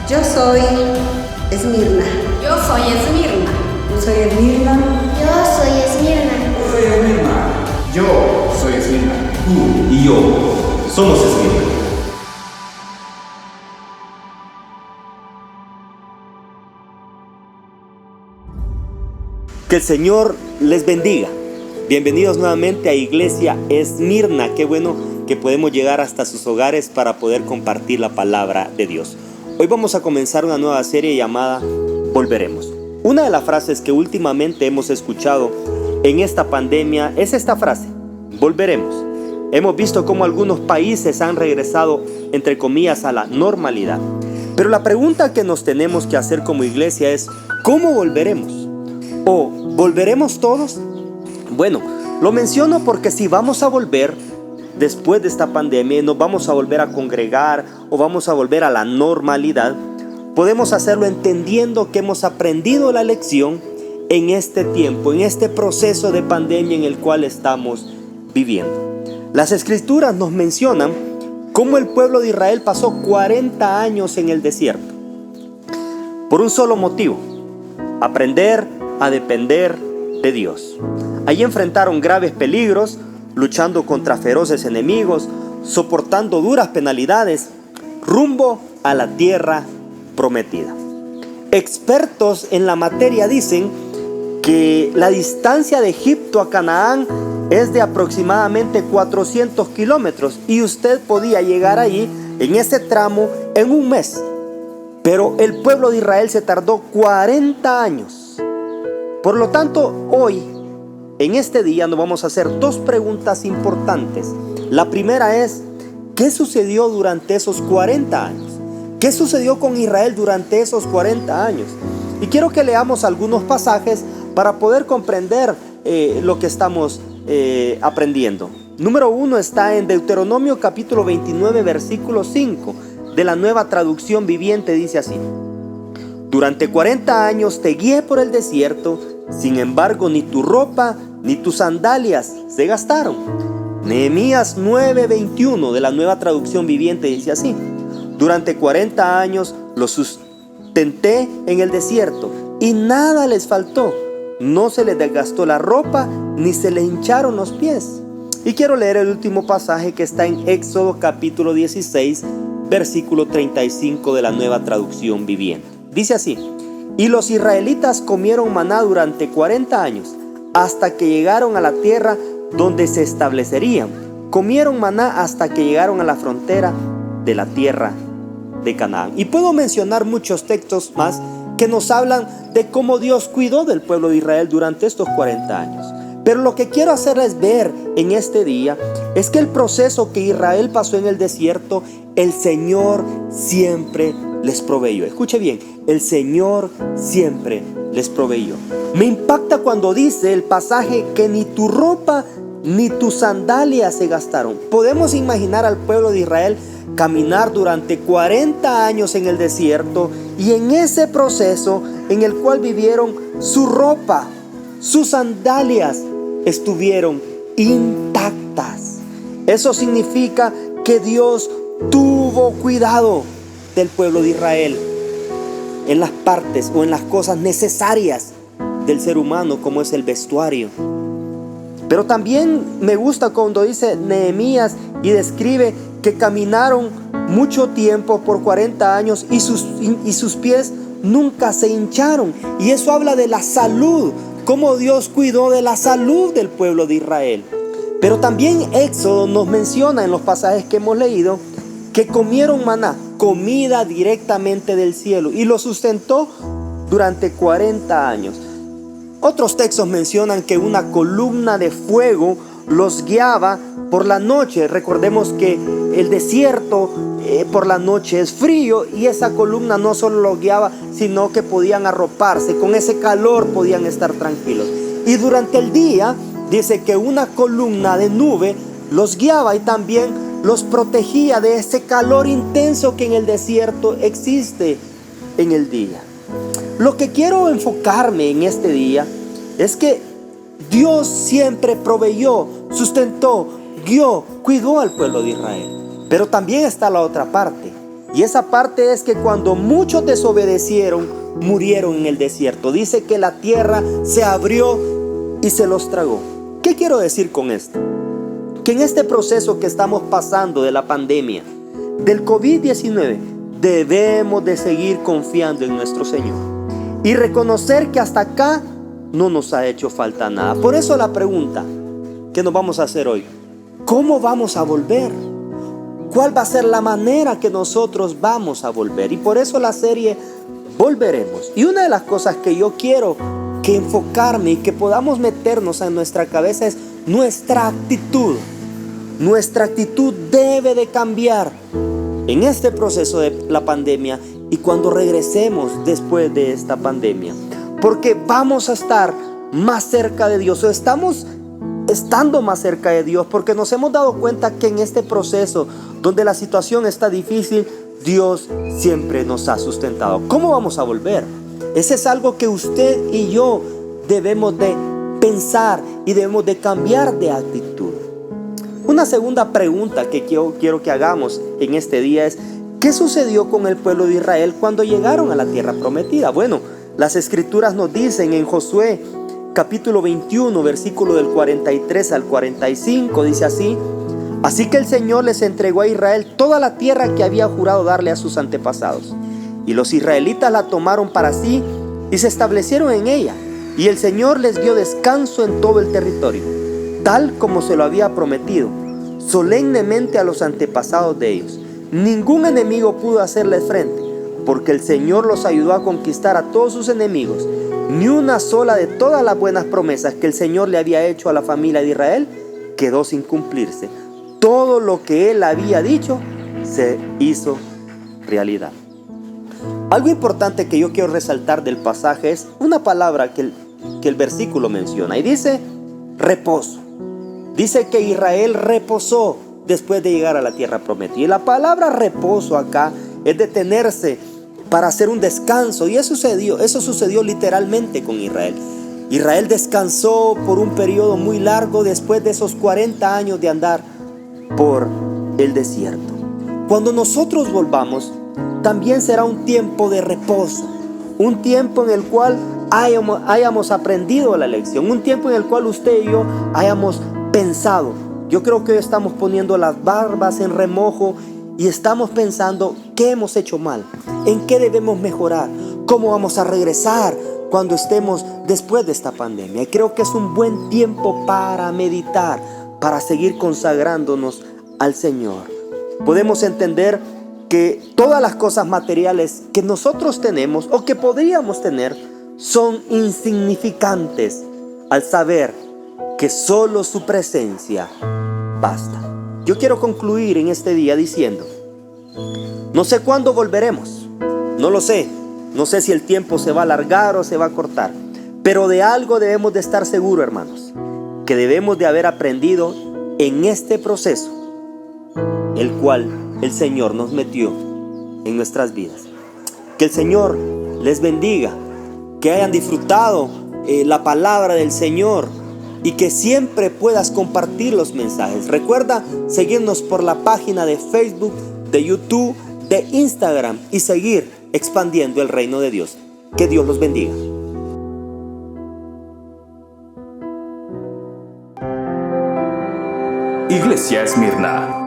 Yo soy Esmirna. Yo soy Esmirna. Yo soy Esmirna. Yo soy Esmirna. Yo soy Esmirna. Yo soy Esmirna. Tú y yo somos Esmirna. Que el Señor les bendiga. Bienvenidos nuevamente a Iglesia Esmirna. Qué bueno que podemos llegar hasta sus hogares para poder compartir la palabra de Dios. Hoy vamos a comenzar una nueva serie llamada Volveremos. Una de las frases que últimamente hemos escuchado en esta pandemia es esta frase: volveremos. Hemos visto cómo algunos países han regresado, entre comillas, a la normalidad. Pero la pregunta que nos tenemos que hacer como iglesia es: ¿cómo volveremos? ¿O volveremos todos? Bueno, lo menciono porque si vamos a volver después de esta pandemia, nos vamos a volver a congregar o vamos a volver a la normalidad, podemos hacerlo entendiendo que hemos aprendido la lección en este tiempo, en este proceso de pandemia en el cual estamos viviendo. Las escrituras nos mencionan cómo el pueblo de Israel pasó 40 años en el desierto por un solo motivo: aprender a depender de Dios. Allí enfrentaron graves peligros, luchando contra feroces enemigos, soportando duras penalidades, rumbo a la tierra prometida. Expertos en la materia dicen que la distancia de Egipto a Canaán es de aproximadamente 400 kilómetros y usted podía llegar allí en ese tramo en un mes. Pero el pueblo de Israel se tardó 40 años. Por lo tanto, hoy, en este día, nos vamos a hacer dos preguntas importantes. La primera es: ¿qué sucedió durante esos 40 años? ¿Qué sucedió con Israel durante esos 40 años? Y quiero que leamos algunos pasajes para poder comprender lo que estamos aprendiendo. Número 1 está en Deuteronomio capítulo 29, versículo 5, de la Nueva Traducción Viviente. Dice así: durante 40 años te guié por el desierto, sin embargo ni tu ropa ni tus sandalias se gastaron. Nehemías 9:21 de la Nueva Traducción Viviente dice así: durante 40 años los sustenté en el desierto y nada les faltó. No se les desgastó la ropa ni se les hincharon los pies. Y quiero leer el último pasaje que está en Éxodo capítulo 16, versículo 35 de la Nueva Traducción Viviente. Dice así: y los israelitas comieron maná durante 40 años, hasta que llegaron a la tierra donde se establecerían. Comieron maná hasta que llegaron a la frontera de la tierra de Canaán. Y puedo mencionar muchos textos más que nos hablan de cómo Dios cuidó del pueblo de Israel durante estos 40 años. Pero lo que quiero hacerles ver en este día es que el proceso que Israel pasó en el desierto, el Señor siempre les proveyó. Escuche bien: el Señor siempre les proveyó. Me impacta cuando dice el pasaje que ni tu ropa ni tus sandalias se gastaron. Podemos imaginar al pueblo de Israel caminar durante 40 años en el desierto, y en ese proceso en el cual vivieron, su ropa, sus sandalias estuvieron intactas. Eso significa que Dios tuvo cuidado del pueblo de Israel en las partes o en las cosas necesarias del ser humano, como es el vestuario. Pero también me gusta cuando dice Nehemías y describe que caminaron mucho tiempo por 40 años y sus pies nunca se hincharon. Y eso habla de la salud, cómo Dios cuidó de la salud del pueblo de Israel. Pero también Éxodo nos menciona en los pasajes que hemos leído que comieron maná, comida directamente del cielo, y lo sustentó durante 40 años. Otros textos mencionan que una columna de fuego los guiaba por la noche. Recordemos que el desierto por la noche es frío, y esa columna no solo los guiaba, sino que podían arroparse. Con ese calor podían estar tranquilos. Y durante el día dice que una columna de nube los guiaba y también los protegía de ese calor intenso que en el desierto existe en el día. Lo que quiero enfocarme en este día es que Dios siempre proveyó, sustentó, guió, cuidó al pueblo de Israel. Pero también está la otra parte, Y esa parte es que cuando muchos desobedecieron, murieron en el desierto. Dice que la tierra se abrió y se los tragó. ¿Qué quiero decir con esto? Que en este proceso que estamos pasando de la pandemia, del COVID-19, debemos de seguir confiando en nuestro Señor y reconocer que hasta acá no nos ha hecho falta nada. Por eso la pregunta que nos vamos a hacer hoy: ¿cómo vamos a volver? ¿Cuál va a ser la manera que nosotros vamos a volver? Y por eso la serie Volveremos. Y una de las cosas que yo quiero que enfocarme y que podamos meternos en nuestra cabeza es nuestra actitud. Nuestra actitud debe de cambiar en este proceso de la pandemia y cuando regresemos después de esta pandemia. Porque vamos a estar más cerca de Dios, o estamos estando más cerca de Dios, porque nos hemos dado cuenta que en este proceso donde la situación está difícil, Dios siempre nos ha sustentado. ¿Cómo vamos a volver? Ese es algo que usted y yo debemos de pensar y debemos de cambiar de actitud. Una segunda pregunta que quiero que hagamos en este día es: ¿qué sucedió con el pueblo de Israel cuando llegaron a la tierra prometida? Bueno, las escrituras nos dicen en Josué capítulo 21, versículo del 43 al 45, dice así: así que el Señor les entregó a Israel toda la tierra que había jurado darle a sus antepasados. Y los israelitas la tomaron para sí y se establecieron en ella. Y el Señor les dio descanso en todo el territorio, tal como se lo había prometido solemnemente a los antepasados de ellos. Ningún enemigo pudo hacerles frente, porque el Señor los ayudó a conquistar a todos sus enemigos. Ni una sola de todas las buenas promesas que el Señor le había hecho a la familia de Israel quedó sin cumplirse. Todo lo que Él había dicho se hizo realidad. Algo importante que yo quiero resaltar del pasaje es una palabra que el versículo menciona, y dice reposo. Dice que Israel reposó después de llegar a la tierra prometida. Y la palabra reposo acá es detenerse para hacer un descanso. Y eso sucedió literalmente con Israel. Israel descansó por un periodo muy largo después de esos 40 años de andar por el desierto. Cuando nosotros volvamos, también será un tiempo de reposo, un tiempo en el cual hayamos aprendido la lección, un tiempo en el cual usted y yo hayamos pensado. Yo creo que hoy estamos poniendo las barbas en remojo y estamos pensando qué hemos hecho mal, en qué debemos mejorar, cómo vamos a regresar cuando estemos después de esta pandemia. Y creo que es un buen tiempo para meditar, para seguir consagrándonos al Señor. Podemos entender que todas las cosas materiales que nosotros tenemos o que podríamos tener son insignificantes al saber que solo su presencia basta. Yo quiero concluir en este día diciendo: no sé cuándo volveremos, no lo sé. No sé si el tiempo se va a alargar o se va a cortar, pero de algo debemos de estar seguros, hermanos, que debemos de haber aprendido en este proceso, el cual el Señor nos metió en nuestras vidas. Que el Señor les bendiga, que hayan disfrutado la palabra del Señor y que siempre puedas compartir los mensajes. Recuerda seguirnos por la página de Facebook, de YouTube, de Instagram y seguir expandiendo el reino de Dios. Que Dios los bendiga. Iglesia Esmirna.